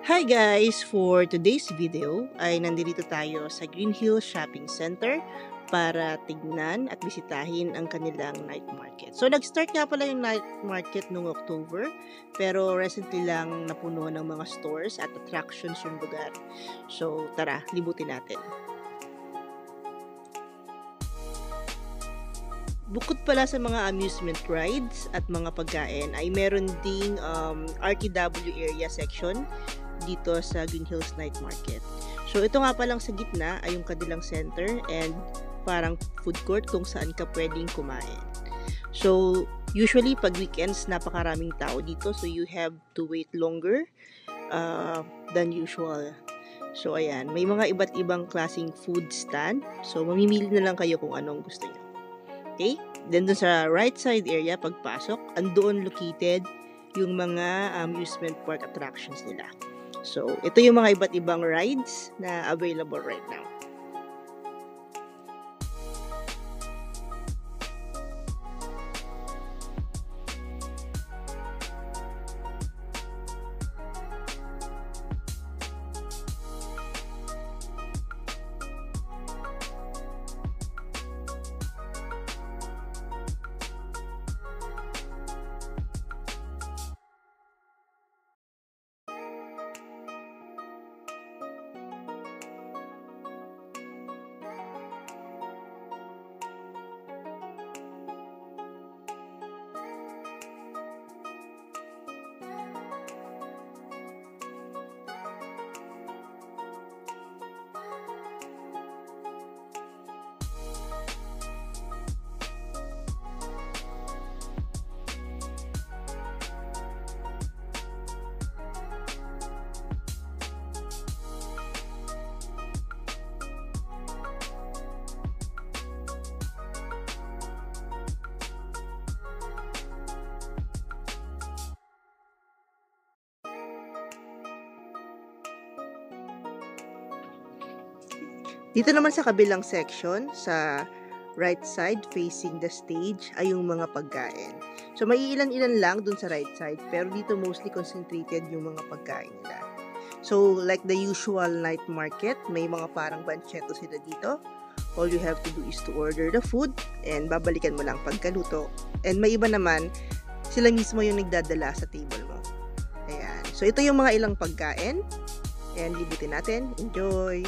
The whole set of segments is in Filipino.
Hi guys! For today's video ay nandito tayo sa Green Hills Shopping Center para tignan at bisitahin ang kanilang night market. So nag-start nga pala yung night market noong October, pero recently lang napuno ng mga stores at attractions yung lugar. So tara, libutin natin. Bukod pala sa mga amusement rides at mga pagkain ay meron ding RTW area section dito sa Green Hills Night Market. So ito nga palang sa gitna ay yung kanilang center and parang food court kung saan ka pwedeng kumain. So usually pag weekends napakaraming tao dito, so you have to wait longer than usual. So ayan, may mga iba't ibang klaseng food stand. So mamimili na lang kayo kung anong gusto nyo. Okay? Then dun sa right side area, pagpasok, andoon located yung mga amusement park attractions nila. So, ito yung mga iba't ibang rides na available right now. Dito naman sa kabilang section, sa right side facing the stage, ay yung mga pagkain. So, may ilan-ilan lang dun sa right side, pero dito mostly concentrated yung mga pagkain nila. So, like the usual night market, may mga parang banchetto sila dito. All you have to do is to order the food and babalikan mo lang pagkaluto. And may iba naman, sila mismo yung nagdadala sa table mo. Ayan. So, ito yung mga ilang pagkain. And libutin natin. Enjoy!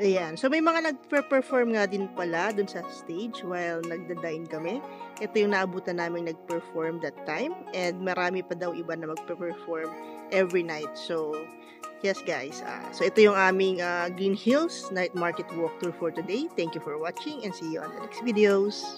Ayan. So, may mga nagpe-perform nga din pala dun sa stage while nagda-dine kami. Ito yung naabutan namin nag-perform that time. And marami pa daw iba na magpe-perform every night. So, yes guys. So, ito yung aming Green Hills Night Market walkthrough for today. Thank you for watching and see you on the next videos.